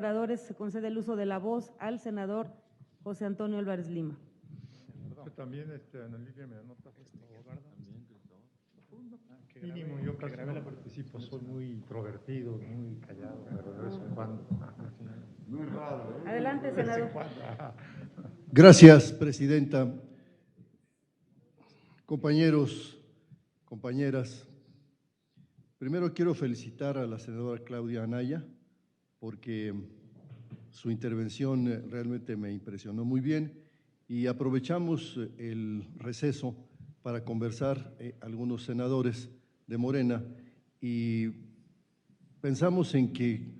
operadores se concede el uso de la voz al senador José Antonio Álvarez Lima. Yo también, Ana Lilia, me anota, por favor. Mínimo, yo casi no participo, soy muy introvertido, muy callado, pero de vez en cuando. No es raro, ¿eh? Adelante, senador. Gracias, presidenta. Compañeros, compañeras, primero quiero felicitar a la senadora Claudia Anaya porque su intervención realmente me impresionó muy bien y aprovechamos el receso para conversar algunos senadores de Morena y pensamos en que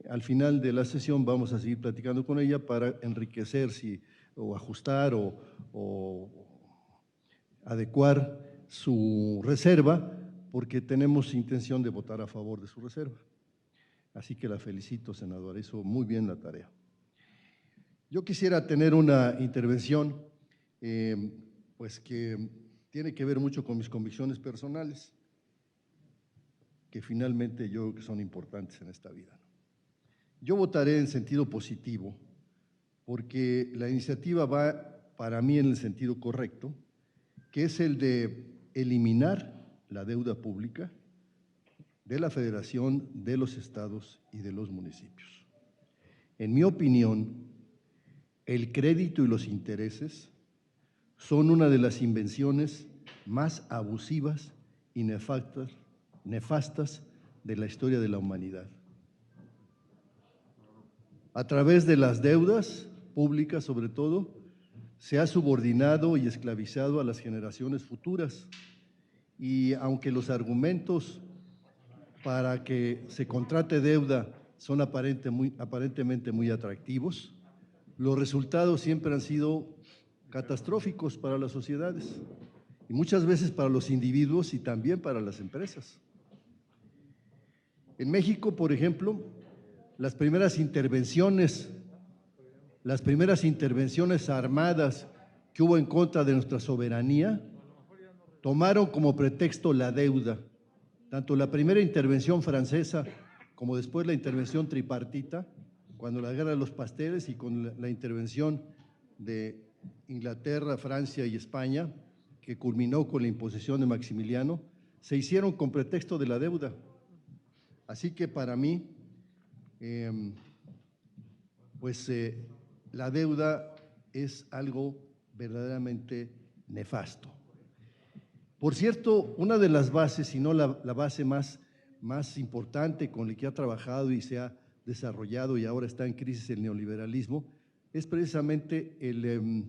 al final de la sesión vamos a seguir platicando con ella para enriquecer o ajustar o adecuar su reserva, porque tenemos intención de votar a favor de su reserva. Así que la felicito, senadora, hizo muy bien la tarea. Yo quisiera tener una intervención pues que tiene que ver mucho con mis convicciones personales, que finalmente yo creo que son importantes en esta vida. Yo votaré en sentido positivo, porque la iniciativa va para mí en el sentido correcto, que es el de eliminar la deuda pública de la Federación, de los estados y de los municipios. En mi opinión, el crédito y los intereses son una de las invenciones más abusivas y nefastas de la historia de la humanidad. A través de las deudas públicas, sobre todo, se ha subordinado y esclavizado a las generaciones futuras. Y aunque los argumentos para que se contrate deuda son aparentemente muy atractivos, los resultados siempre han sido catastróficos para las sociedades y muchas veces para los individuos y también para las empresas. En México, por ejemplo, las primeras intervenciones armadas que hubo en contra de nuestra soberanía tomaron como pretexto la deuda. Tanto la primera intervención francesa como después la intervención tripartita, cuando la guerra de los pasteles y con la intervención de Inglaterra, Francia y España, que culminó con la imposición de Maximiliano, se hicieron con pretexto de la deuda. Así que para mí, la deuda es algo verdaderamente nefasto. Por cierto, una de las bases, si no la base más importante con la que ha trabajado y se ha desarrollado y ahora está en crisis el neoliberalismo, es precisamente el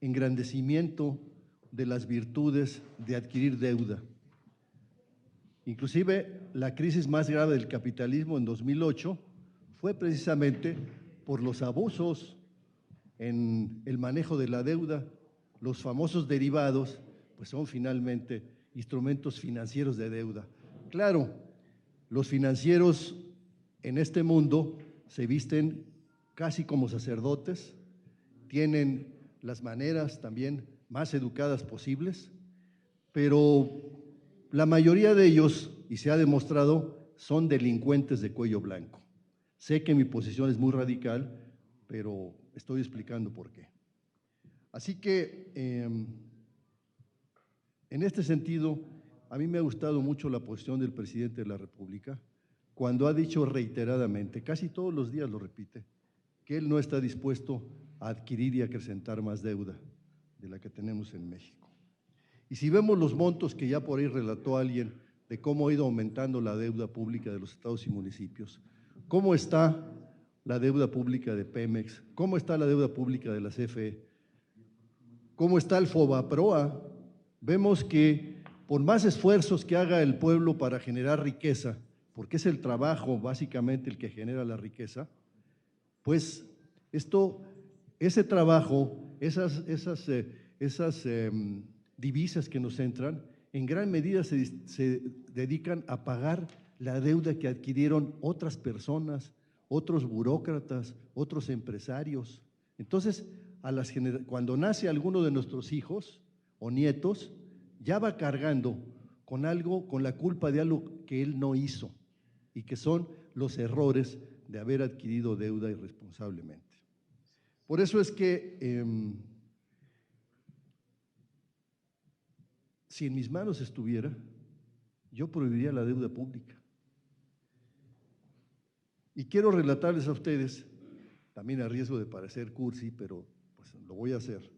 engrandecimiento de las virtudes de adquirir deuda. Inclusive la crisis más grave del capitalismo en 2008 fue precisamente por los abusos en el manejo de la deuda. Los famosos derivados pues son finalmente instrumentos financieros de deuda. Claro, los financieros en este mundo se visten casi como sacerdotes, tienen las maneras también más educadas posibles, pero la mayoría de ellos, y se ha demostrado, son delincuentes de cuello blanco. Sé que mi posición es muy radical, pero estoy explicando por qué. Así que, en este sentido, a mí me ha gustado mucho la posición del presidente de la República cuando ha dicho reiteradamente, casi todos los días lo repite, que él no está dispuesto a adquirir y acrecentar más deuda de la que tenemos en México. Y si vemos los montos que ya por ahí relató alguien de cómo ha ido aumentando la deuda pública de los estados y municipios, cómo está la deuda pública de Pemex, cómo está la deuda pública de la CFE, cómo está el Fobaproa, vemos que por más esfuerzos que haga el pueblo para generar riqueza, porque es el trabajo básicamente el que genera la riqueza, pues ese trabajo, esas divisas que nos entran, en gran medida se dedican a pagar la deuda que adquirieron otras personas, otros burócratas, otros empresarios. Entonces, cuando nace alguno de nuestros hijos o nietos, ya va cargando con la culpa de algo que él no hizo y que son los errores de haber adquirido deuda irresponsablemente. Por eso es que si en mis manos estuviera, yo prohibiría la deuda pública. Y quiero relatarles a ustedes, también a riesgo de parecer cursi, pero pues lo voy a hacer,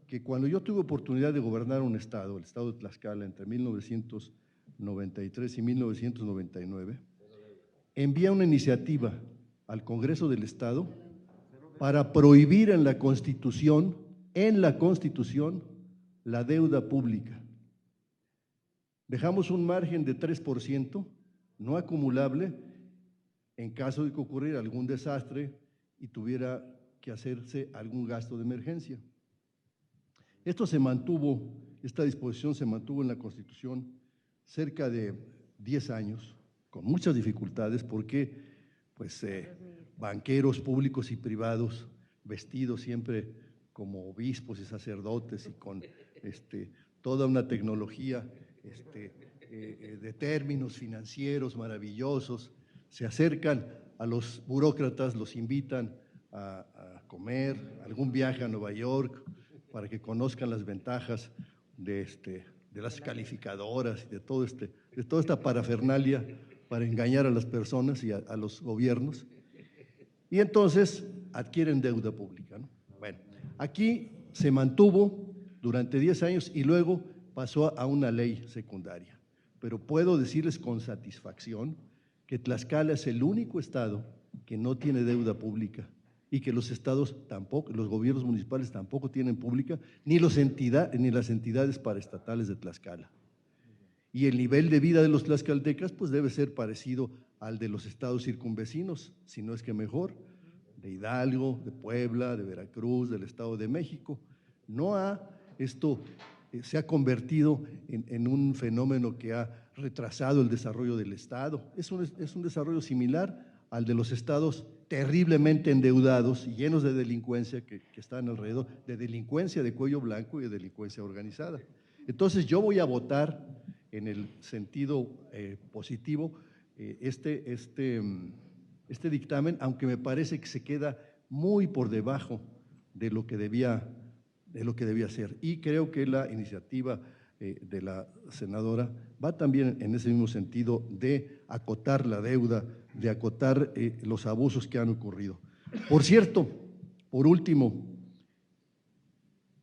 que cuando yo tuve oportunidad de gobernar un estado, el estado de Tlaxcala, entre 1993 y 1999, envié una iniciativa al Congreso del Estado para prohibir en la Constitución, la deuda pública. Dejamos un margen de 3%, no acumulable, en caso de que ocurriera algún desastre y tuviera que hacerse algún gasto de emergencia. Esta disposición se mantuvo en la Constitución cerca de 10 años, con muchas dificultades, porque pues, banqueros públicos y privados, vestidos siempre como obispos y sacerdotes y con toda una tecnología de términos financieros maravillosos, se acercan a los burócratas, los invitan a comer, algún viaje a Nueva York, para que conozcan las ventajas de las calificadoras y de toda esta parafernalia para engañar a las personas y a los gobiernos. Y entonces adquieren deuda pública, ¿no? Bueno, aquí se mantuvo durante 10 años y luego pasó a una ley secundaria. Pero puedo decirles con satisfacción que Tlaxcala es el único estado que no tiene deuda pública y que los estados tampoco, los gobiernos municipales tampoco tienen pública, ni las entidades paraestatales de Tlaxcala. Y el nivel de vida de los tlaxcaltecas pues debe ser parecido al de los estados circunvecinos, si no es que mejor, de Hidalgo, de Puebla, de Veracruz, del Estado de México. Esto se ha convertido en un fenómeno que ha retrasado el desarrollo del Estado. Es un desarrollo similar al de los estados terriblemente endeudados y llenos de delincuencia que están alrededor, de delincuencia de cuello blanco y de delincuencia organizada. Entonces yo voy a votar en el sentido positivo este dictamen, aunque me parece que se queda muy por debajo de lo que debía ser. Y creo que la iniciativa de la senadora va también en ese mismo sentido de acotar la deuda, de acotar los abusos que han ocurrido. Por cierto, por último,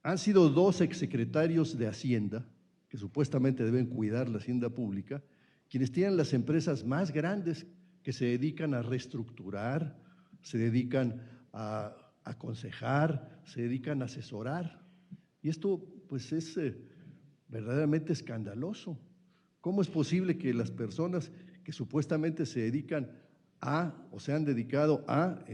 han sido 2 exsecretarios de Hacienda, que supuestamente deben cuidar la hacienda pública, quienes tienen las empresas más grandes que se dedican a reestructurar, se dedican a aconsejar, se dedican a asesorar. Y esto pues es verdaderamente escandaloso. ¿Cómo es posible que las personas que supuestamente se dedican o se han dedicado a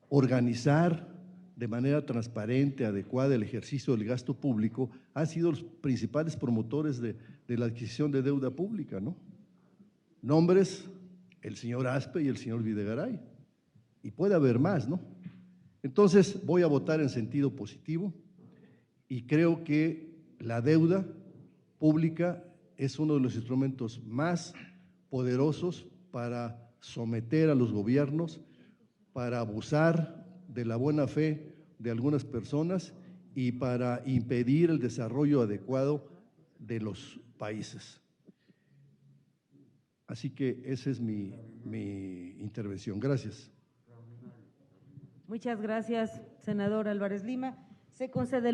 organizar de manera transparente, adecuada el ejercicio del gasto público, han sido los principales promotores de la adquisición de deuda pública, ¿no? Nombres, el señor Aspe y el señor Videgaray. Y puede haber más, ¿no? Entonces voy a votar en sentido positivo y creo que la deuda pública es uno de los instrumentos más poderosos para someter a los gobiernos, para abusar de la buena fe de algunas personas y para impedir el desarrollo adecuado de los países. Así que esa es mi intervención. Gracias. Muchas gracias, senador Álvarez Lima. Se concede